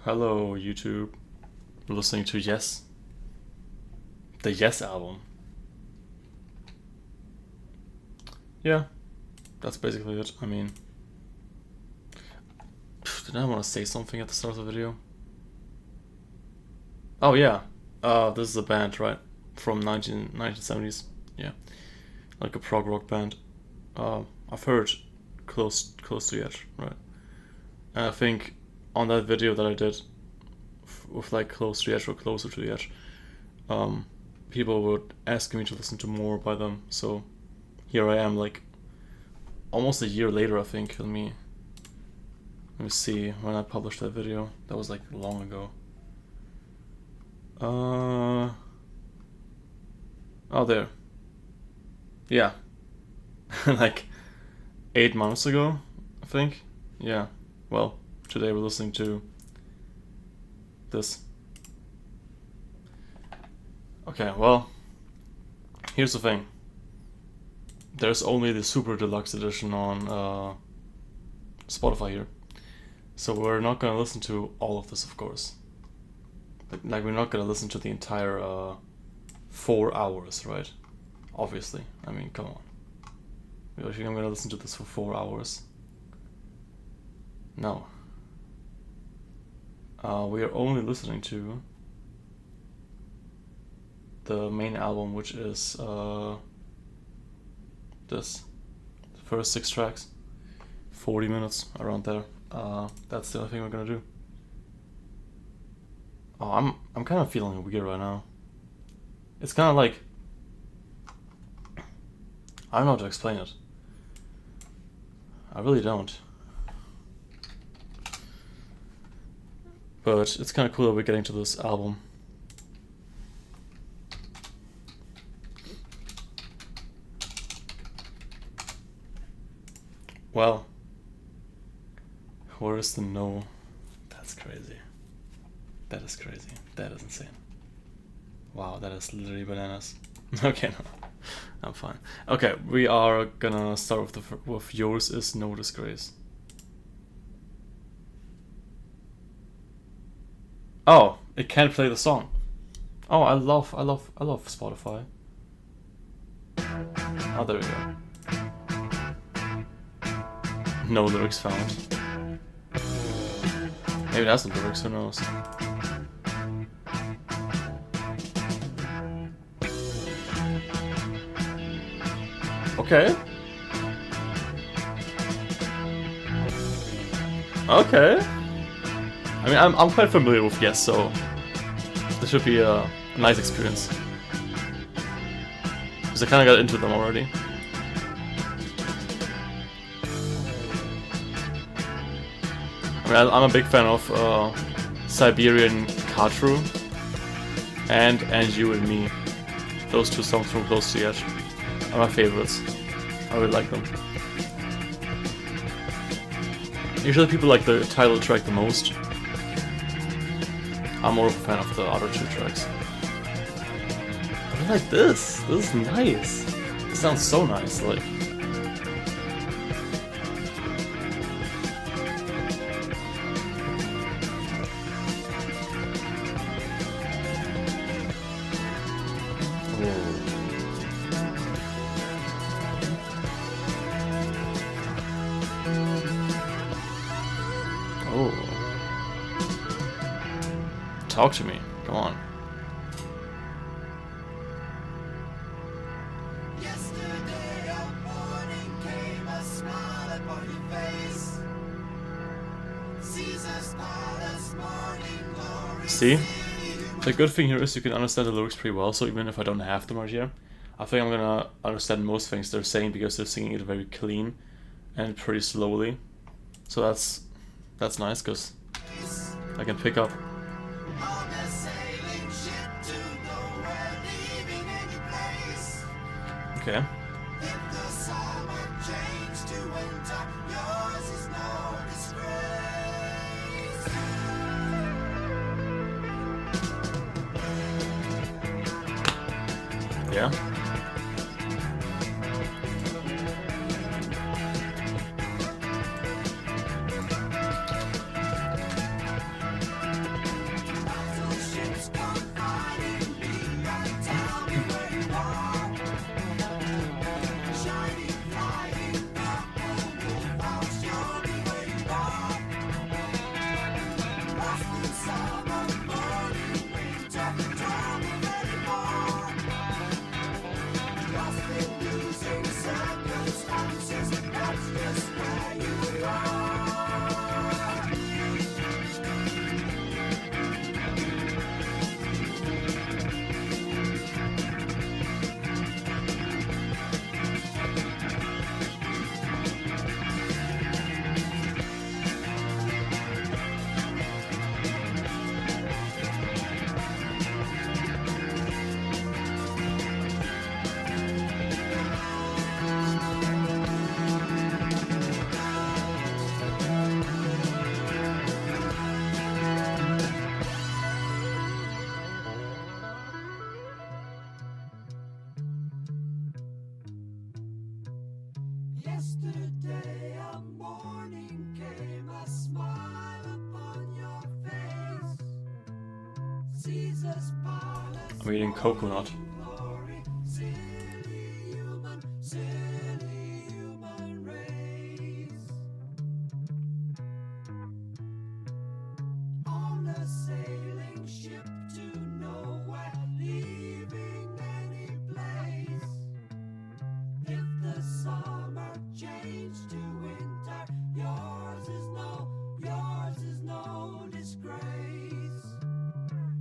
Hello, YouTube. We're listening to Yes. The Yes album. Yeah, that's basically it. I mean, did I want to say something at the start of the video? Oh yeah, this is a band, right? From 1970s. Yeah, like a prog rock band. I've heard close to the edge, right? And I think on that video that I did with like close to the edge or closer to the edge, people would ask me to listen to more by them. So here I am, like almost a year later, I think. Let me see when I published that video. That was like long ago. Oh, there. Yeah. Like 8 months ago, I think. Yeah. Well, today we're listening to this. Okay, well, here's the thing. There's only the super deluxe edition on Spotify here. So we're not gonna listen to all of this, of course. Like, we're not gonna listen to the entire 4 hours, right? Obviously. I mean, come on. You think I'm gonna listen to this for 4 hours? No. We are only listening to the main album, which is this. The first 6 tracks. 40 minutes, around there. That's the only thing we're gonna do. Oh, I'm kind of feeling weird right now. It's kind of like, I don't know how to explain it. I really don't. But it's kind of cool that we're getting to this album. Well, where is the no? That's crazy. That is crazy. That is insane. Wow, that is literally bananas. Okay, no, I'm fine. Okay, we are gonna start with Yours Is No Disgrace. Oh, it can't play the song. Oh, I love Spotify. Oh, there we go. No lyrics found. Maybe that's the lyrics, who knows? Okay. Okay. I mean, I'm quite familiar with Yes, so this should be a nice experience. Because I kind of got into them already. I mean, I'm a big fan of Siberian Katru and You and Me. Those 2 songs from Close to the Edge are my favorites. I really like them. Usually people like the title track the most. I'm more of a fan of the other 2 tracks. But I like this. This is nice. It sounds so nice. Like. Oh. Talk to me. Come on. See? The good thing here is you can understand the lyrics pretty well, so even if I don't have them right here, I think I'm gonna understand most things they're saying because they're singing it very clean and pretty slowly. So that's nice, because I can pick up. Okay. Yeah. Yesterday a morning came, a smile upon your face. Caesar's palace, I'm eating coconut. glory, silly human race. On a sailing ship to nowhere, leaving any place. If the summer changed to winter, yours is no disgrace.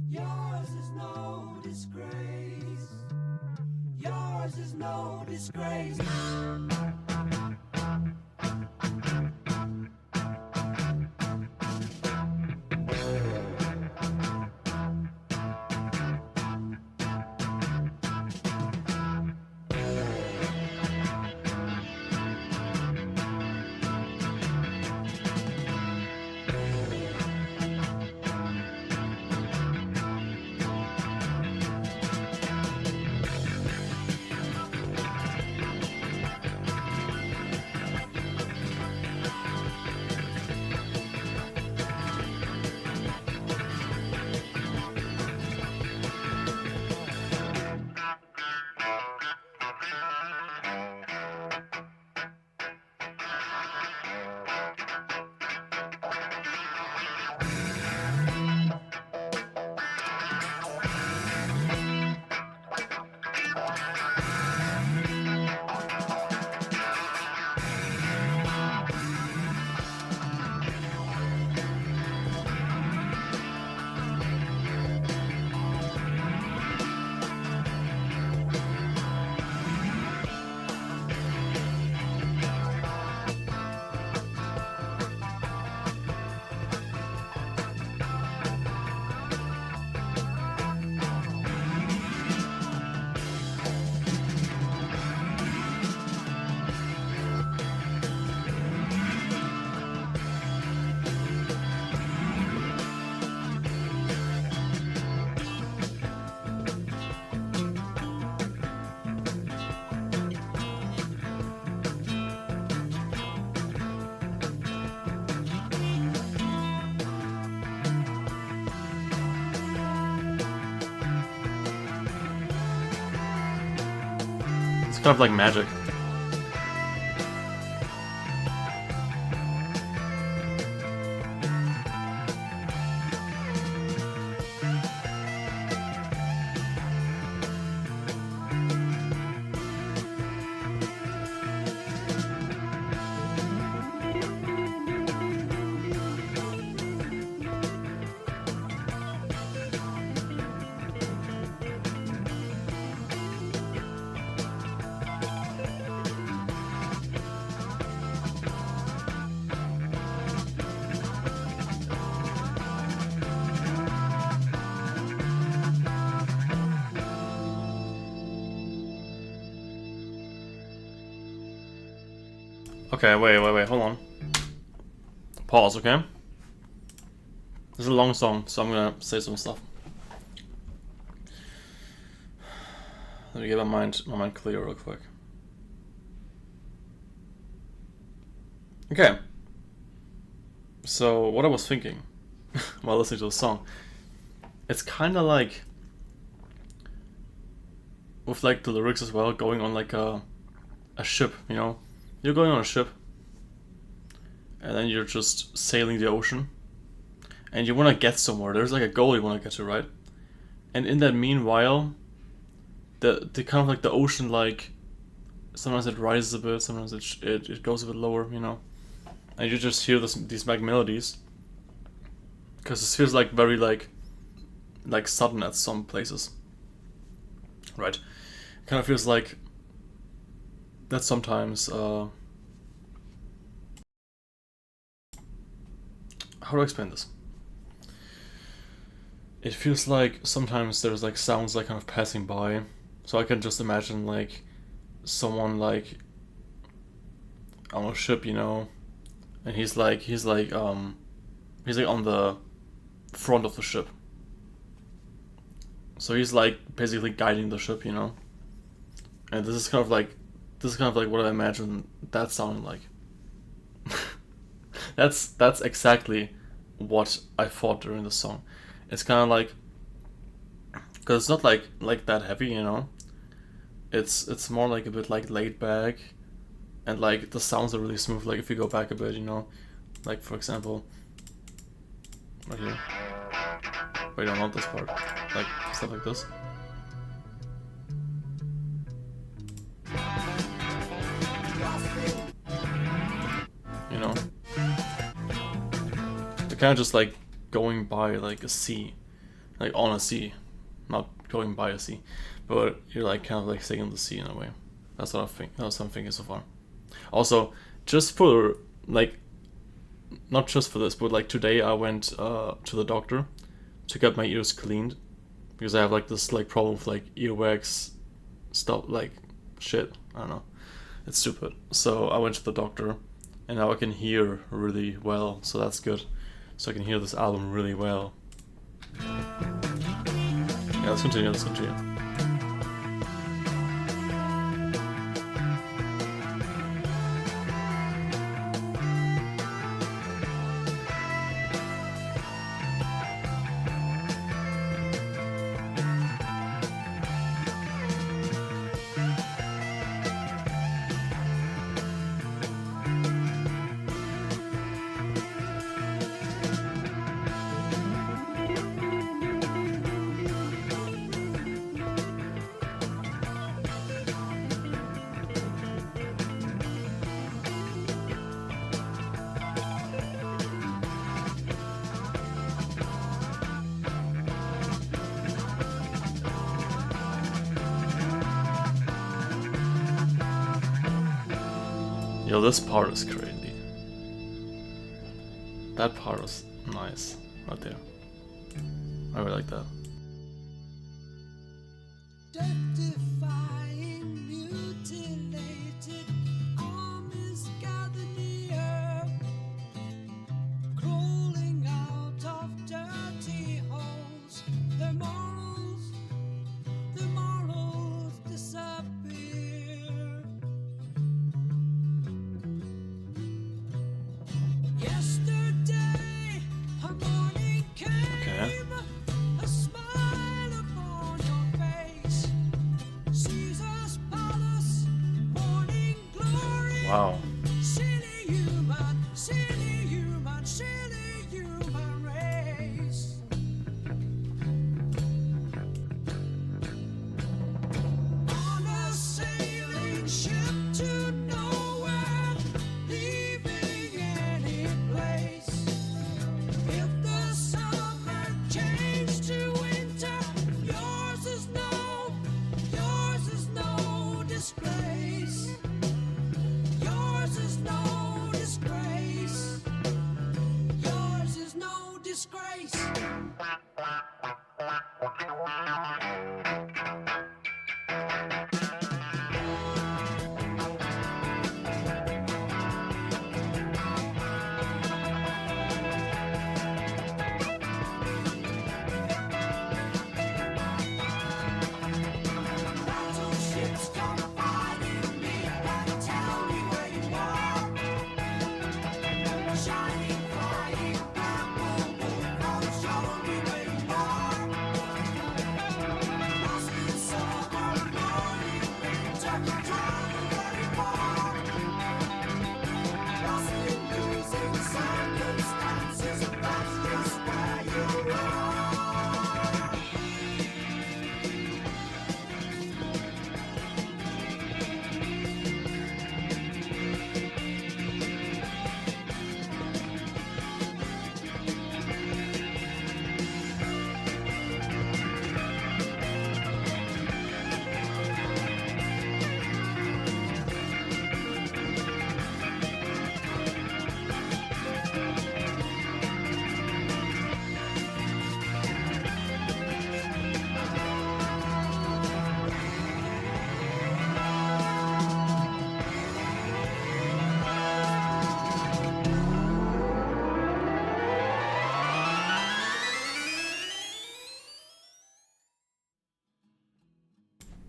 Yours is no disgrace. Yours is no disgrace. It's kind of like magic. Okay, wait, hold on. Pause, okay? This is a long song, so I'm gonna say some stuff. Let me get my mind clear real quick. Okay. So what I was thinking while listening to the song, it's kind of like with like the lyrics as well, going on like a ship, you know? You're going on a ship and then you're just sailing the ocean and you want to get somewhere. There's like a goal you want to get to, right? And in that meanwhile, the kind of like the ocean, like sometimes it rises a bit, sometimes it goes a bit lower, you know? And you just hear these like melodies because this feels like very like sudden at some places, right? It kind of feels like that sometimes. How do I explain this? It feels like sometimes there's like sounds like kind of passing by, so I can just imagine like someone like on a ship, you know, and he's like on the front of the ship. So he's like basically guiding the ship, you know. And this is kind of like this is kind of like what I imagine that sounding like. That's exactly what I thought during the song. It's kind of like, because it's not like that heavy, you know. It's more like a bit like laid back, and like the sounds are really smooth. Like if you go back a bit, you know, like for example, right here. Wait, no, not this part. Like stuff like this. You know, they're kind of just like going by like a sea, like on a sea, not going by a sea, but you're like kind of like singing the sea in a way. That's what I think. That's what I'm thinking so far. Also, just for like, not just for this, but like today I went to the doctor to get my ears cleaned because I have like this like problem with like earwax stuff, like shit. I don't know. It's stupid. So I went to the doctor, and now I can hear really well. So that's good. So I can hear this album really well. Yeah, let's continue. Let's continue. Yo, this part is crazy. That part was nice, right there. I really like that. Death-defying, mutilated armies gather near, crawling out of dirty holes. Their morals disappear. Yesterday, a morning came, a smile upon your face. Caesar's palace, morning glory. Wow. Silly human, silly human, silly human race. On a sailing ship to nowhere, leaving any place. If the summer changed to winter, yours is no disgrace. Yours is no disgrace. Yours is no disgrace. Battleships come fighting me and tell me where you are. Shining, flying, purple wolf, show me where you are. Lost in summer, morning, winter, travel very far. Lost in losing circumstances, that's just where you are.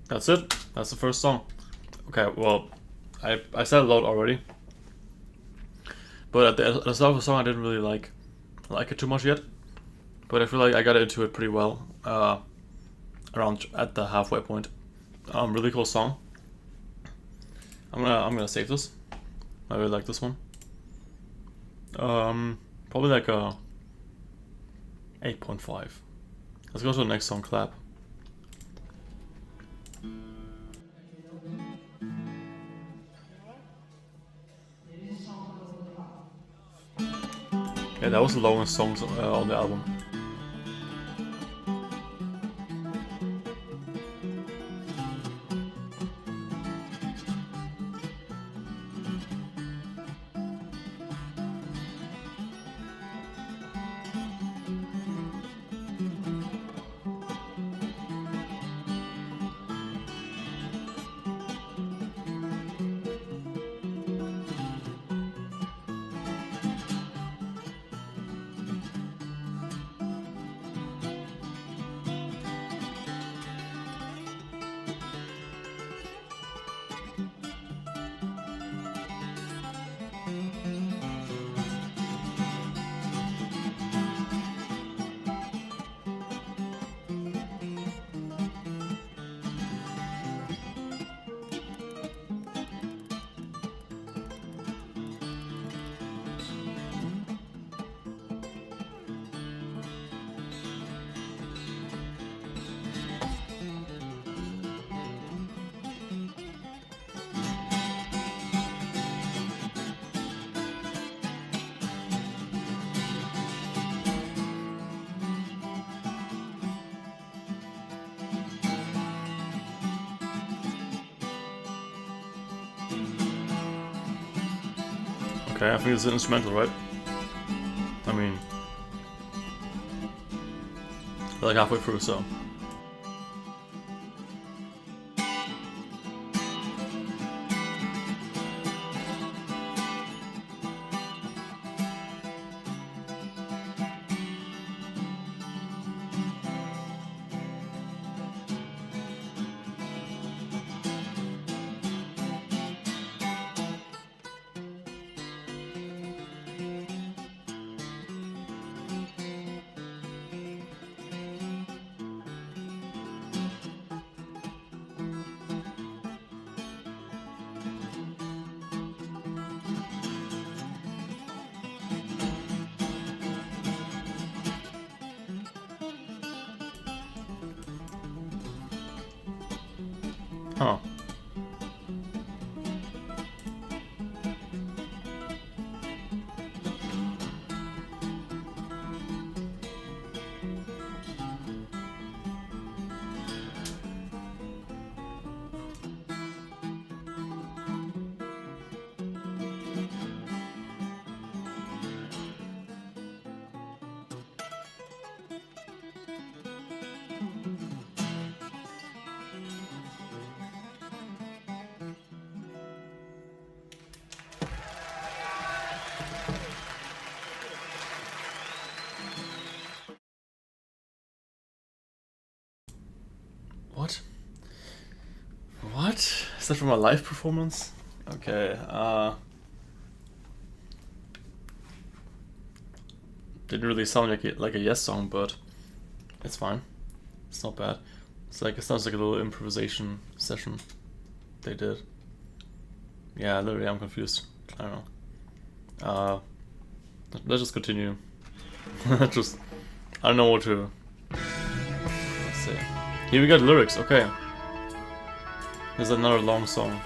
That's it. That's the first song. Okay, well, I said a lot already, but at the start of the song I didn't really like it too much yet. But I feel like I got into it pretty well around at the halfway point. Really cool song. I'm gonna save this. I really like this one. Probably like a 8.5. Let's go to the next song, Clap. Yeah, that was the longest song on the album. Okay, I think it's an instrumental, right? I mean, like halfway through, so. Huh. What? What? Is that from a live performance? Okay, didn't really sound like a Yes song, but it's fine. It's not bad. It sounds like a little improvisation session they did. Yeah, literally, I'm confused. I don't know. Let's just continue. I don't know what to. Let's see. Here we got lyrics. Okay. There's another long song.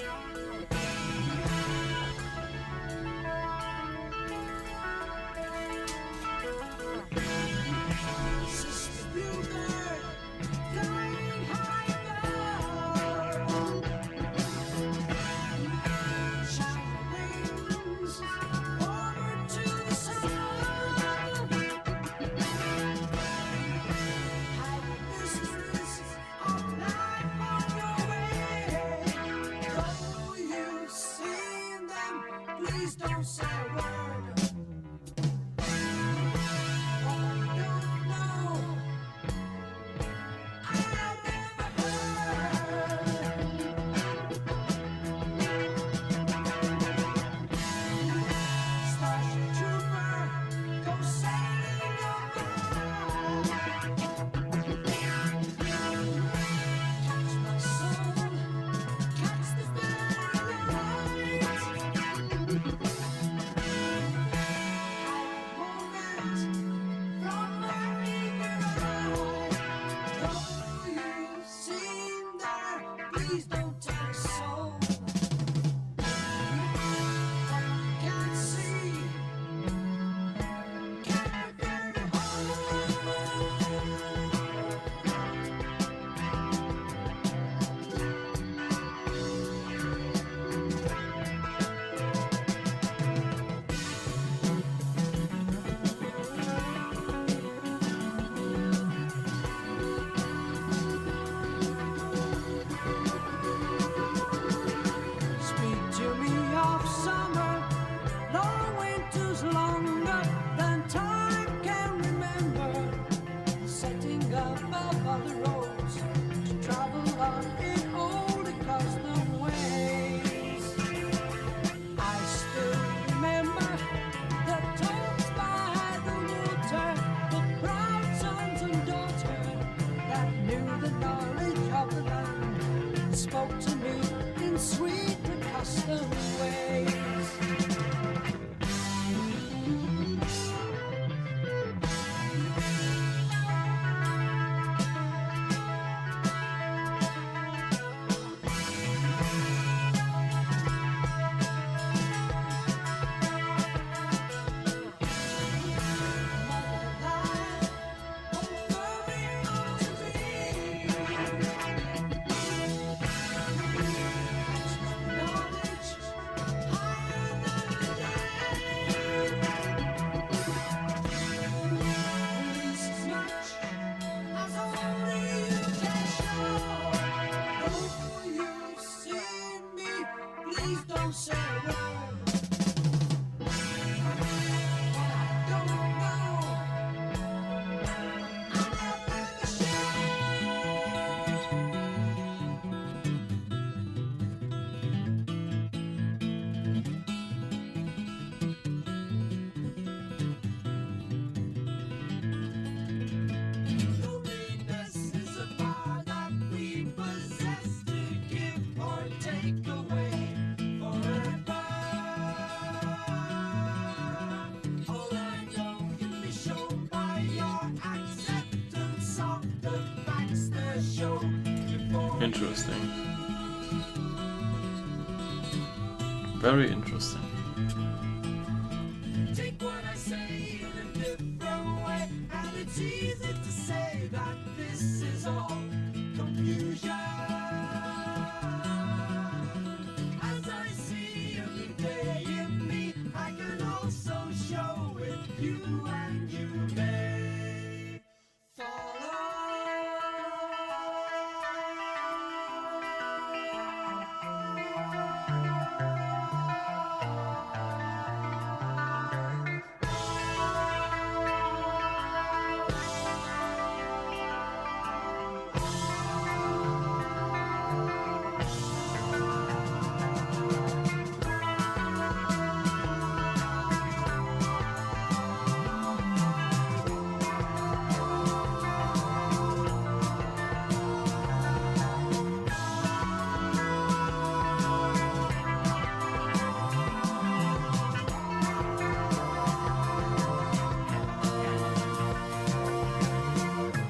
Interesting. Very interesting. Take what I say in a different way, and it's easy to say that this is all confusion. As I see every day in me, I can also show it you, and you may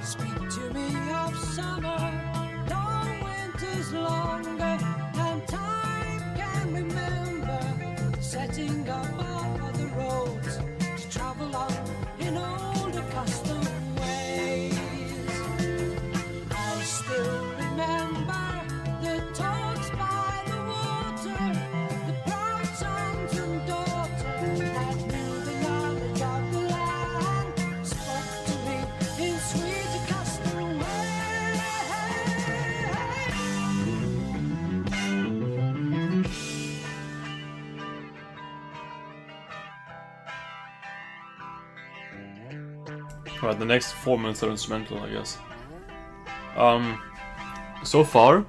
speak to me of summer, long winters longer, and time can remember setting up all the roads to travel on in old accustomed ways. I still remember the talks by the water, the proud sons and daughters that knew the knowledge of the land, spoke to me in sweet accustomed ways. Alright, the next 4 minutes are instrumental, I guess. So far,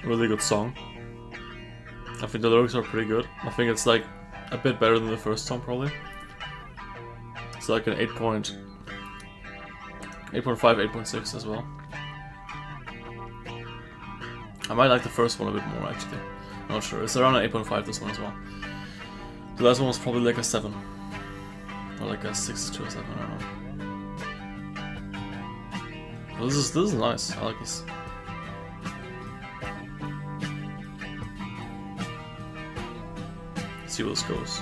really good song. I think the lyrics are pretty good. I think it's like a bit better than the first song, probably. It's like an 8.5, 8.6 as well. I might like the first one a bit more, actually. I'm not sure. It's around an 8.5, this one as well. The last one was probably like a 7. Or like a 6 to a 7, I don't know. But this is nice. I like this. Let's see where this goes.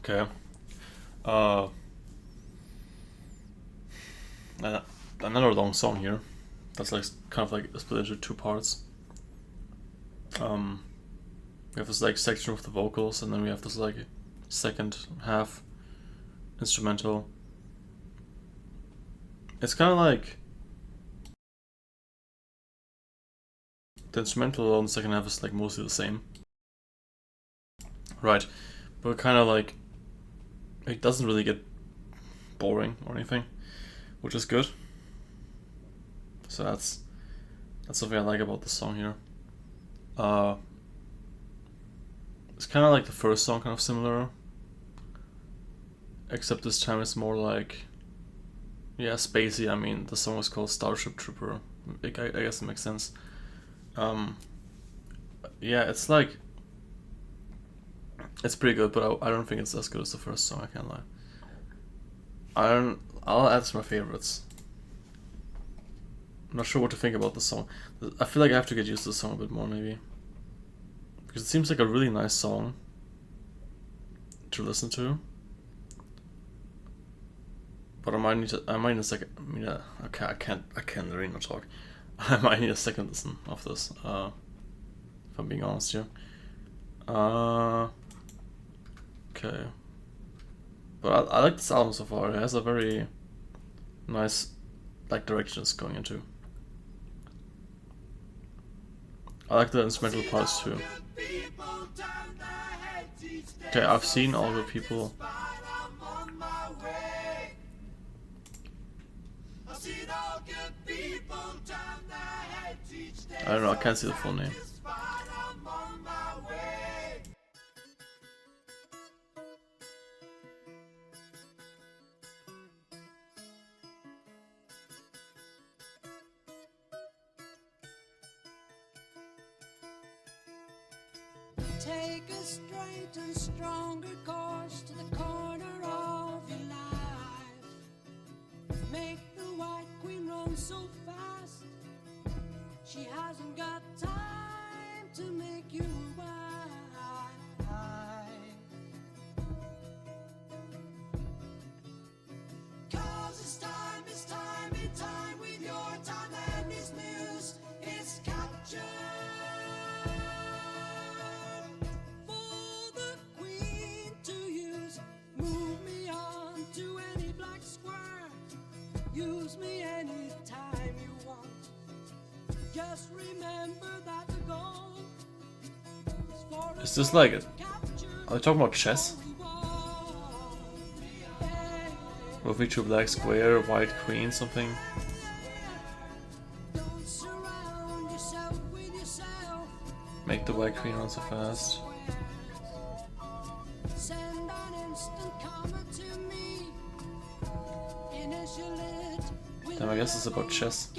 Okay. Uh, Another long song here. That's like kind of like split into two parts. We have this like section with the vocals, and then we have this like second half instrumental. It's kind of like the instrumental on the second half is like mostly the same, right? But kind of like it doesn't really get boring or anything, which is good. So that's something I like about the song here. It's kind of like the first song, kind of similar, except this time it's more like, yeah, spacey. I mean, the song is called Starship Trooper. I guess it makes sense. Yeah, it's like, it's pretty good, but I don't think it's as good as the first song. I can't lie. I'll add to my favorites. I'm not sure what to think about the song. I feel like I have to get used to the song a bit more, maybe, because it seems like a really nice song to listen to. But I might need a second. Okay, I can't really not talk. I might need a second listen of this. If I'm being honest here. Okay. But I like this album so far. It has a very nice like direction it's going into. I like the instrumental parts too. Okay, I've seen all the people. I don't know, I can't see the full name. Take a straight and stronger course to the corner of your life. Make the White Queen run so fast. She hasn't got time to make you wife. 'Cause it's time with your time, and this news is captured. For the Queen to use, move me on to any black square. Use me anytime you want. Just remember that the goal is for Is this like, capture are they talking about chess? Move me to black square, white queen, something? Don't surround yourself with yourself. Make the white queen run so fast. Send an instant comment to me. Initial it with Damn, I guess it's about chess.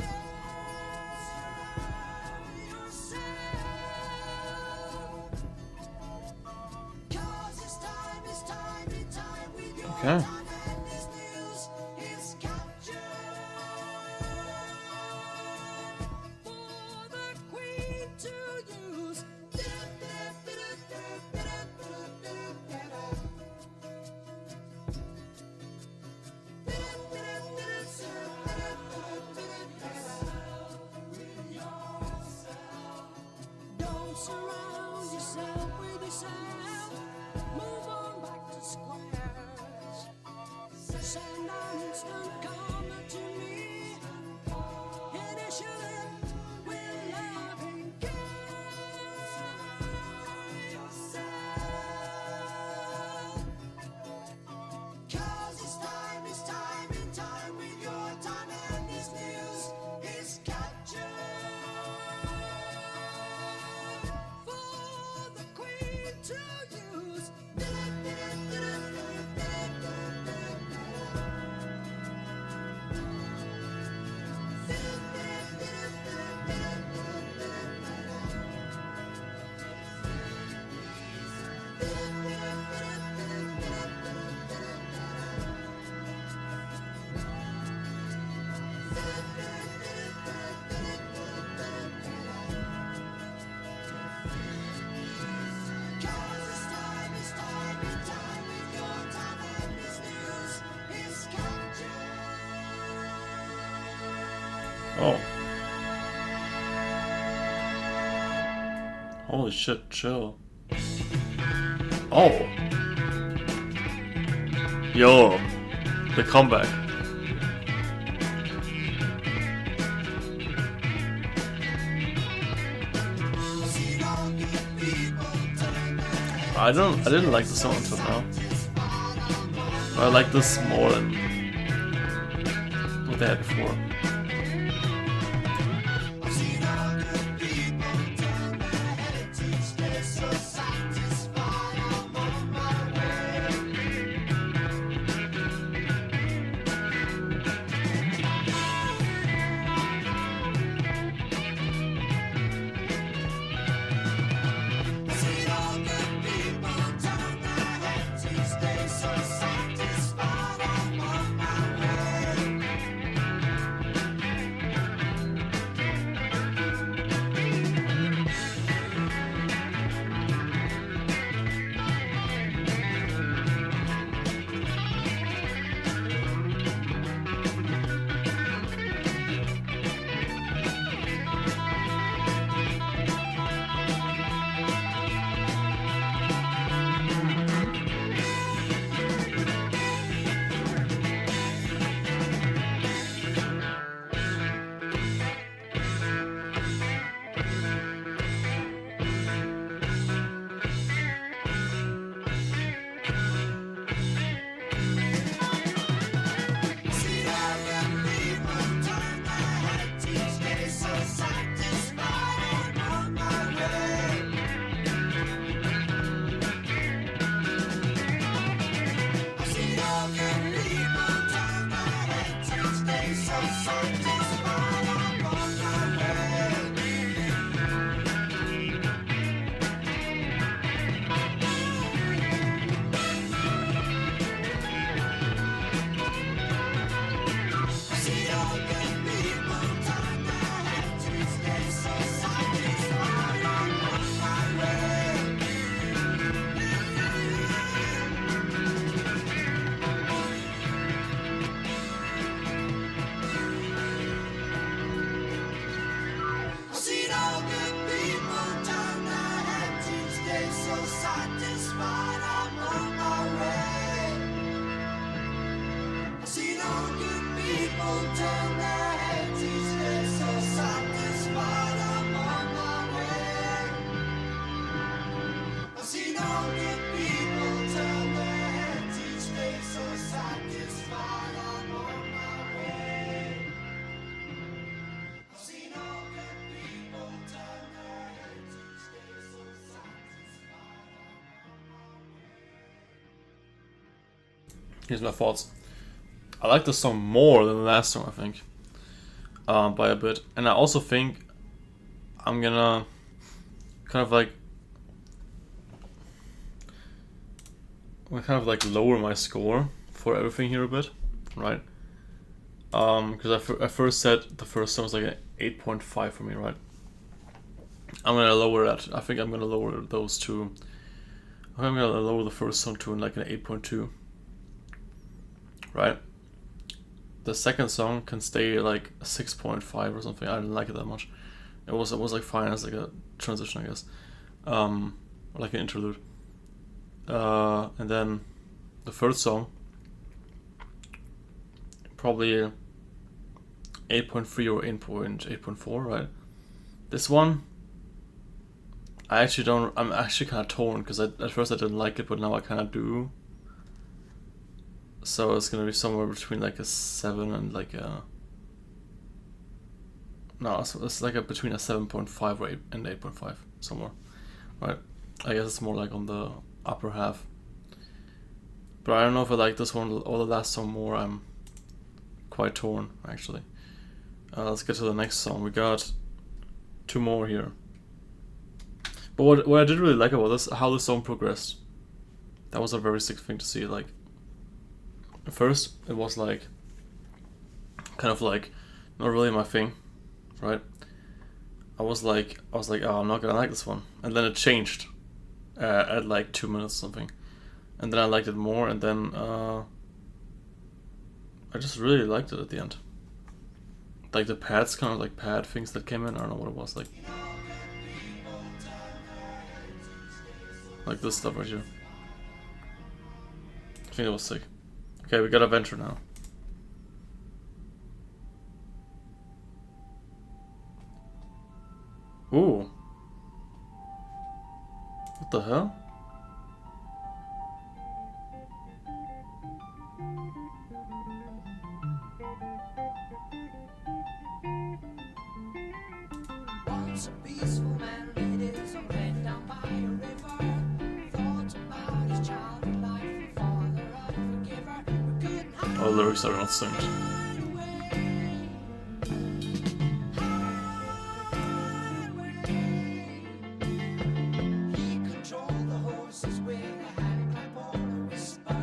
Okay. Don't surround yourself with yourself. Move on back to squares. Send an instant comment to me. Initially, we're loving yourself. 'Cause it's time with your time, and this news is captured. For the Queen to use. Oh. Holy shit, chill. Oh. Yo. The comeback. I didn't like the song until now. I like this more than what they had before. Here's my thoughts. I like this song more than the last song, I think, by a bit. And I also think I'm gonna kind of like lower my score for everything here a bit, right? Because I first said the first song was like an 8.5 for me, right? I'm gonna lower that. I think I'm gonna lower those two. I think I'm gonna lower the first song to like an 8.2. Right? The second song can stay like a 6.5 or something. I didn't like it that much. It was like fine as like a transition, I guess. Or like an interlude. And then the third song, probably 8.3 or 8.4, right? This one, I'm actually kind of torn because at first I didn't like it, but now I kind of do. So it's gonna be somewhere between like a 7 and like a... No, it's like between a 7.5 or 8 and 8.5, somewhere. Right? I guess it's more like on the upper half. But I don't know if I like this one or the last song more. I'm quite torn, actually. Let's get to the next song. We got 2 more here. But what I did really like about this, how the song progressed. That was a very sick thing to see, like... At first, it was like, kind of like, not really my thing, right? I was like, oh, I'm not gonna like this one. And then it changed at like 2 minutes or something. And then I liked it more, and then I just really liked it at the end. like the pads, kind of like pad things that came in. I don't know what it was, like this stuff right here. I think it was sick. Okay, we got a venture now. Ooh. What the hell? Once a peaceful man laid his own head down by a river. Thought about his childhood life and father unforgiver who couldn't hide Oh, the lyrics are not synced. away. Hide away. He controlled the horses with a hand clap or a whisper.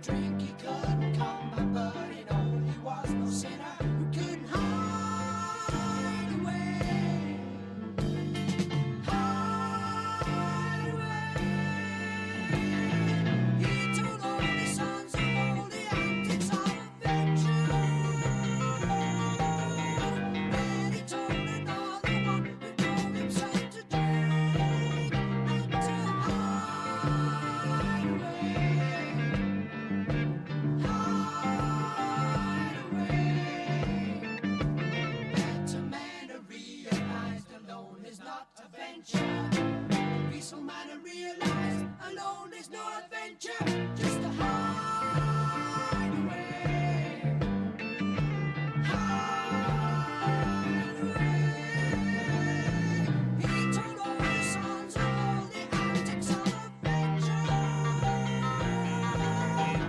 Drink he couldn't come by, but it only was no sinner who couldn't hide away. Hide away. He told all the sons of all the antics of adventure. Then he told another one who drove himself to drink, not to hide away. Hide away. Better man who realized alone is not a venture. Peaceful man who realized alone is no adventure. Just to hide away. Hide away. He told all the sons of all the antics of adventure. And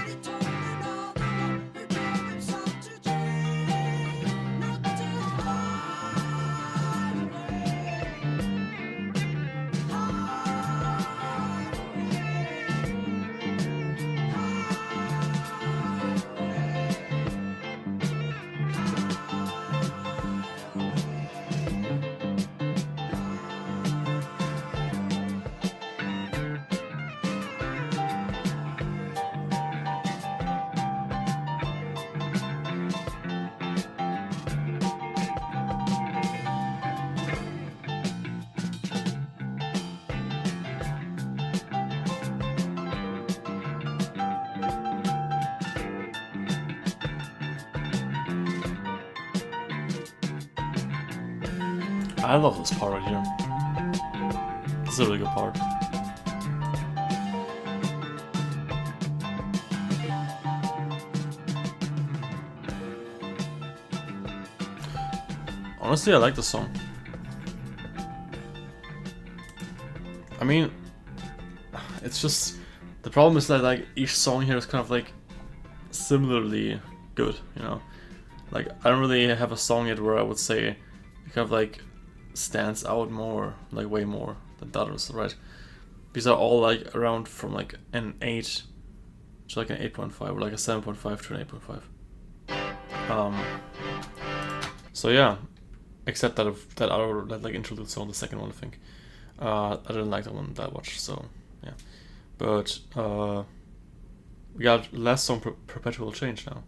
he told another one who drove himself to drink, not to hide away. I love this part right here. This is a really good part. Honestly, I like the song. I mean, it's just the problem is that like each song here is kind of like similarly good, you know. Like I don't really have a song yet where I would say it kind of like stands out more, like way more than the others, right? These are all like around from like an 8 to like an 8.5 or like a 7.5 to an 8.5. So yeah, except that like interlude song, the second one I think. I didn't like that one that much, so yeah. But we got last song, Perpetual Change now.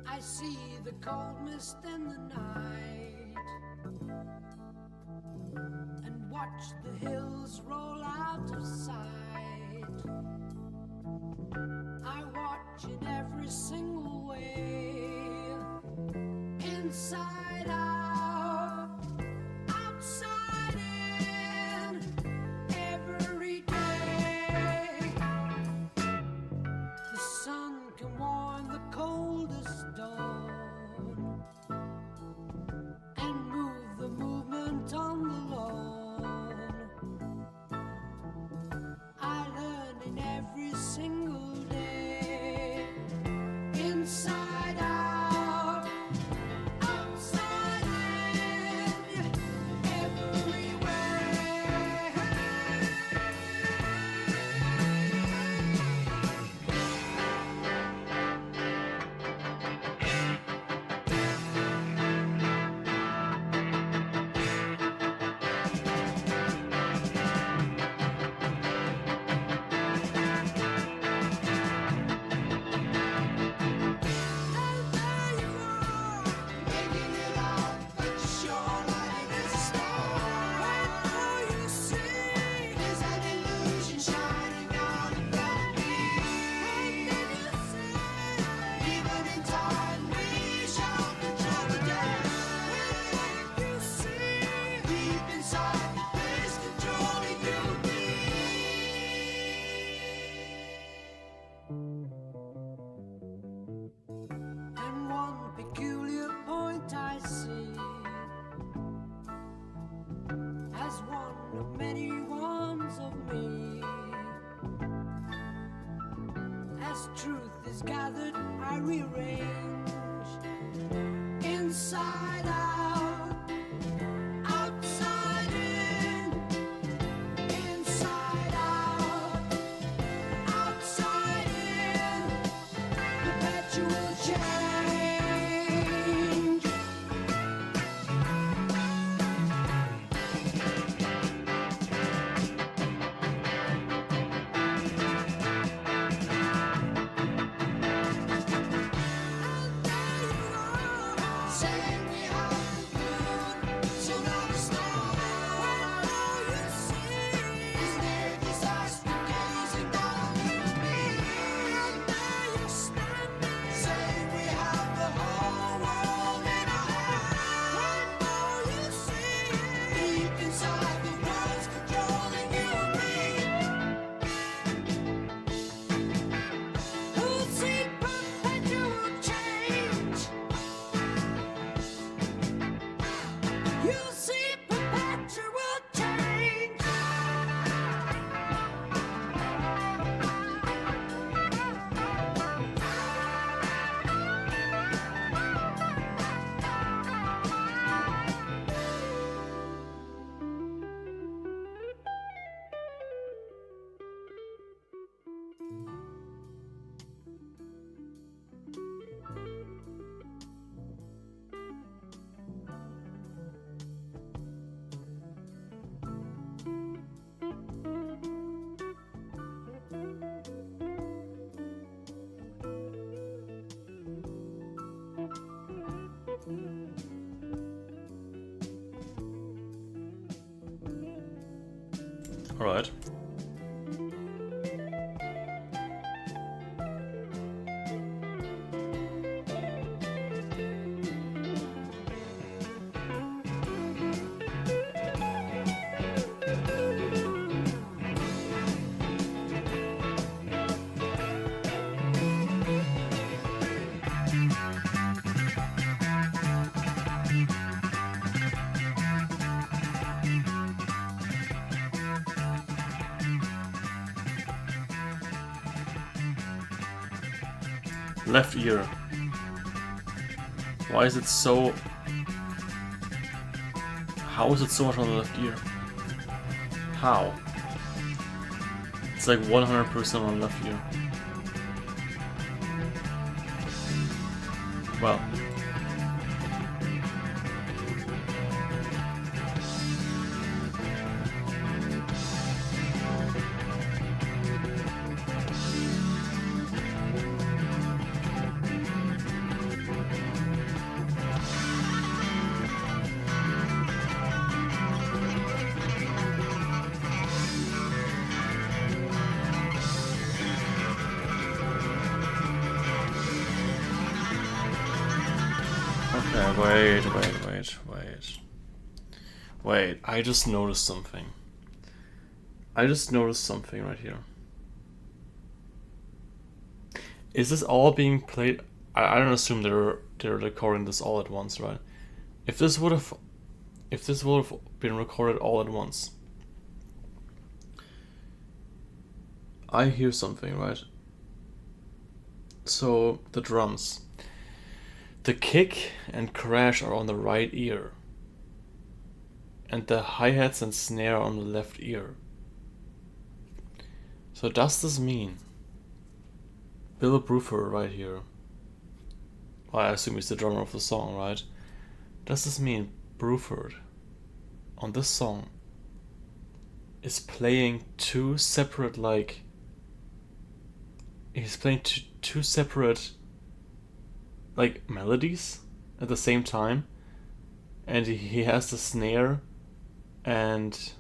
I see the cold mist in the night and watch the hills roll out of sight. I watch in every single wave, inside out, outside in, every day. not many ones of me. As truth is gathered, I rearrange inside out, outside in, inside out, outside in, perpetual change. Saying we have the mood, so now the stars. When all you see is their disaster gazing down at me. And there you're standing, saying we have the whole world in our hands. When all you see is deep inside the world's controlling you and me. Who'll see perpetual change? You'll see perpetual change. Alright. Left ear. Why is it so... How is it so much on the left ear? How? It's like 100% on the left ear. Well. Okay, wait, I just noticed something. I just noticed something right here. Is this all being played? I don't assume they're recording this all at once, right? If this would have been recorded all at once, I hear something, right? So the drums. The kick and crash are on the right ear, and the hi-hats and snare are on the left ear. So does this mean Bill Bruford right here, well, I assume he's the drummer of the song, right? Does this mean Bruford on this song is playing two separate, like, he's playing two separate, like, melodies at the same time, and he has the snare and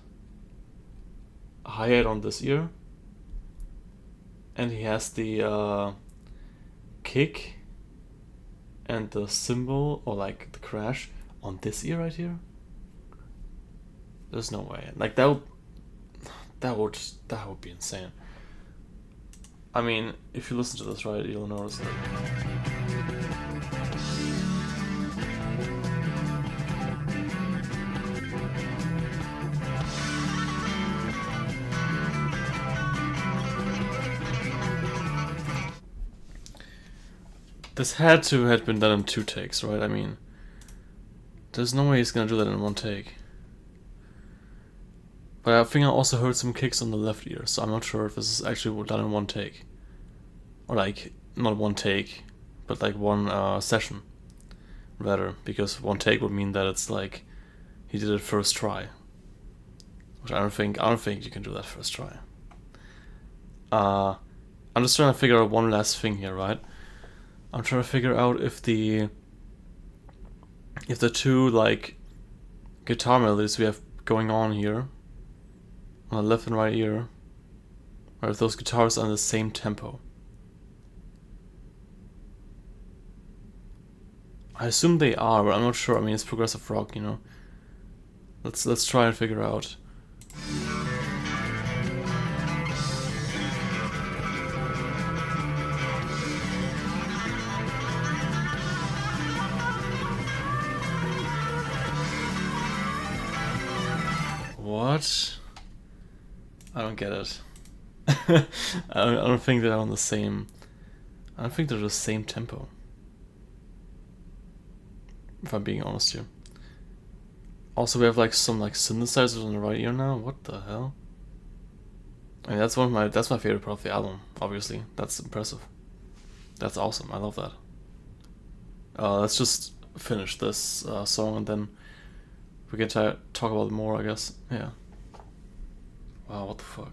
hi-hat on this ear, and he has the kick and the cymbal, or like the crash, on this ear right here? There's no way. Like, that would be insane. I mean, if you listen to this right, you'll notice that. This had to have been done in 2 takes, right? I mean, there's no way he's gonna do that in 1 take. But I think I also heard some kicks on the left ear, so I'm not sure if this is actually done in 1 take. Or like, not 1 take, but like 1 session, rather, because 1 take would mean that it's like he did it first try, which I don't think you can do that first try. I'm just trying to figure out one last thing here, right? I'm trying to figure out if the 2 like guitar melodies we have going on here on the left and right ear, or if those guitars are in the same tempo. I assume they are, but I'm not sure. I mean, it's progressive rock, you know. Let's try and figure out. What? I don't get it. I don't think they're on the same. I don't think they're the same tempo. If I'm being honest here. Also, we have like some like synthesizers on the right ear now. What the hell? I mean, that's my favorite part of the album. Obviously, that's impressive. That's awesome. I love that. Let's just finish this song and then we can talk about it more, I guess. Yeah. Wow, what the fuck?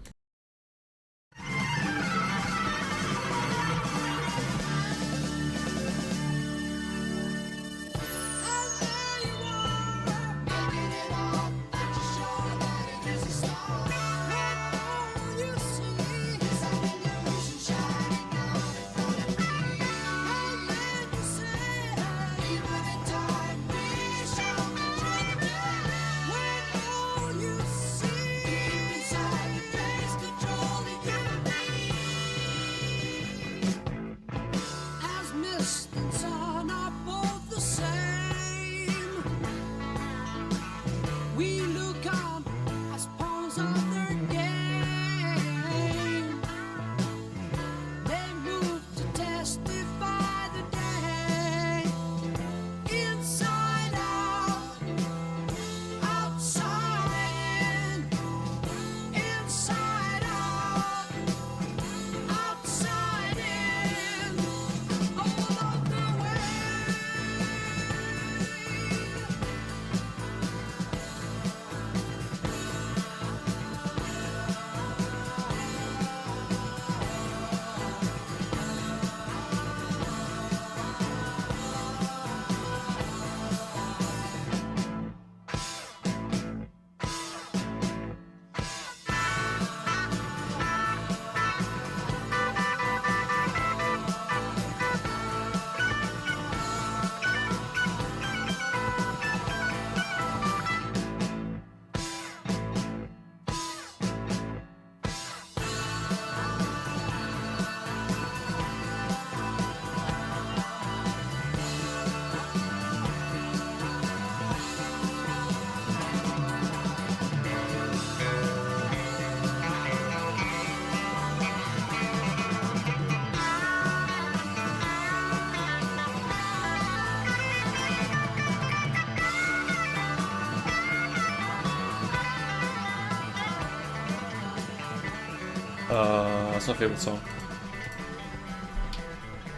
That's my favorite song.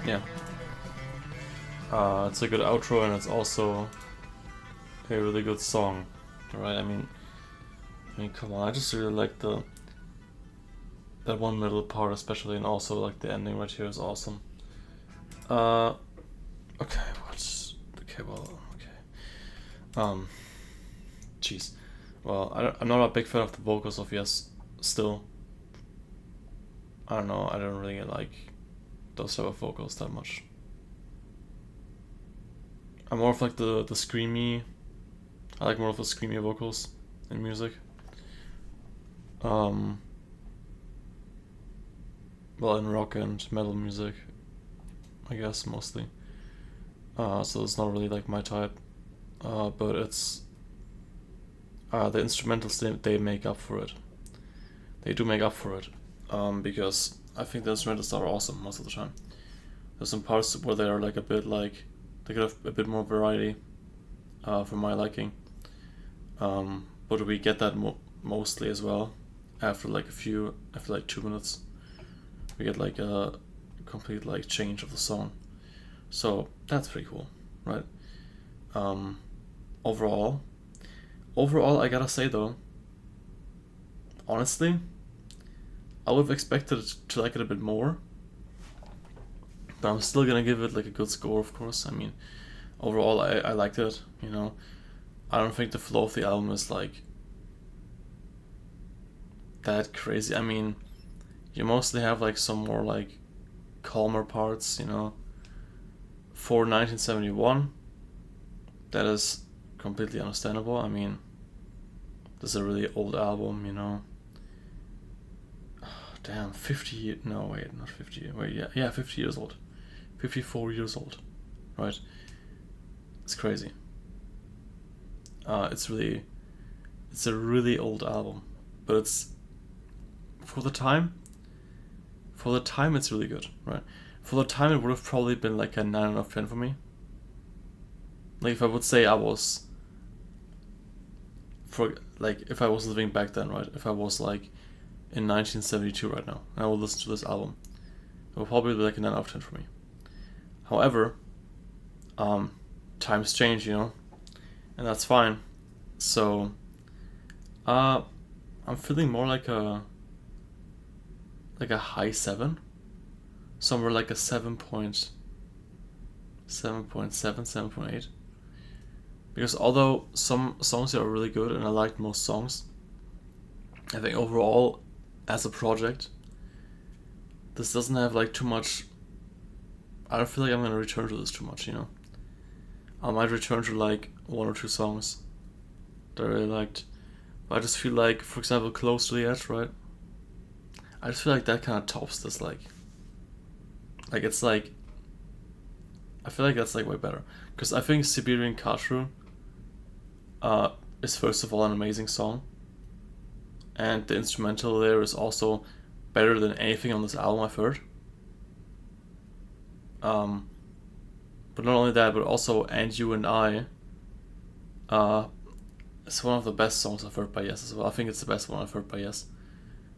Yeah. It's a good outro and it's also a really good song, right? I mean, come on! I just really like that one middle part especially, and also like the ending right here is awesome. Okay, jeez. Well, I'm not a big fan of the vocals of Yes. Still, I don't know. I don't really like those type of vocals that much. I'm more of like the screamy. I like more of the screamy vocals in music. Well, in rock and metal music, I guess mostly. So it's not really like my type. But it's the instrumentals they make up for it. They do make up for it. Because I think the instrumentals are awesome most of the time. There's some parts where they are like a bit like they could have a bit more variety, for my liking. But we get that mostly as well. After like 2 minutes, we get like a complete like change of the song. So that's pretty cool, right? Overall, I gotta say though, honestly, I would have expected to like it a bit more. But I'm still gonna give it like a good score, of course. I mean, overall, I liked it. I don't think the flow of the album is like that crazy. I mean, you mostly have like some more like calmer parts. For 1971, that is completely understandable. I mean, this is a really old album. Damn, 50. No, wait, not 50. Wait, yeah, 50 years old. 54 years old, right? It's crazy. It's a really old album, but it's for the time it's really good, right? For the time, it would have probably been like a 9 out of 10 for me. Like if I would say if I was living back then, right? If I was like in 1972 right now, and I would listen to this album, it would probably be like a 9 out of 10 for me. However, times change, and that's fine. So, I'm feeling more like a high 7, somewhere like a 7.7, 7.8. Because although some songs are really good and I liked most songs, I think overall, as a project, this doesn't have like too much. I don't feel like I'm gonna return to this too much, I might return to like 1 or 2 songs that I really liked. But I just feel like, for example, Close to the Edge, right? I just feel like that kind of tops this, it's like, I feel like that's like way better. Because I think Siberian Kashru is first of all an amazing song. And the instrumental there is also better than anything on this album I've heard. But not only that, but also And You and I. It's one of the best songs I've heard by Yes as well. I think it's the best one I've heard by Yes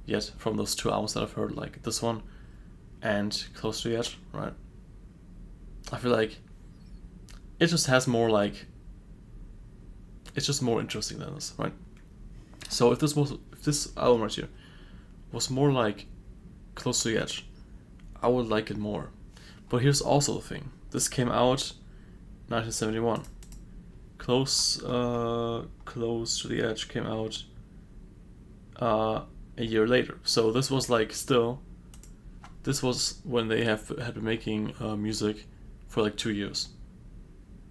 yet from those 2 albums that I've heard, like this one and Close to the Edge, right? I feel like it just has more like, it's just more interesting than this, right? So if this album right here was more like Close to the Edge, I would like it more. But here's also the thing. This came out 1971. Close to the Edge came out a year later. So this was like this was when they had been making music for like 2 years,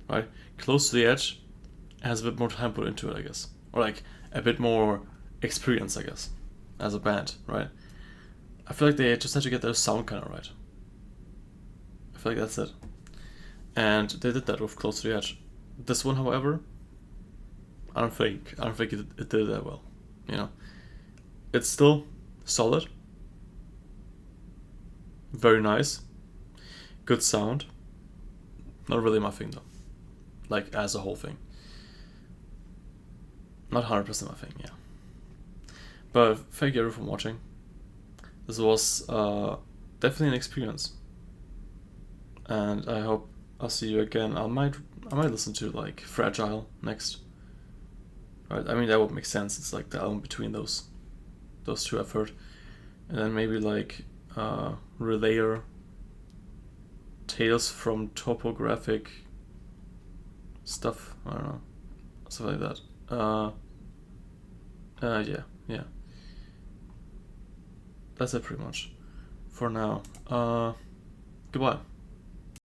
right? Close to the Edge has a bit more time put into it, I guess, or like a bit more experience, I guess, as a band, right? I feel like they just had to get their sound kind of right. I feel like that's it, and they did that with Close to the Edge. This one, however, I don't think it did that well. It's still solid, very nice, good sound. Not really my thing though. Like as a whole thing, not 100% my thing. Yeah. But thank you everyone for watching. This was definitely an experience, and I hope I'll see you again. I might listen to like Fragile next. Right, I mean that would make sense. It's like the album between those 2 I've heard, and then maybe like Relayer, Tales from Topographic stuff. I don't know, stuff like that. Yeah. That's it pretty much for now. Goodbye.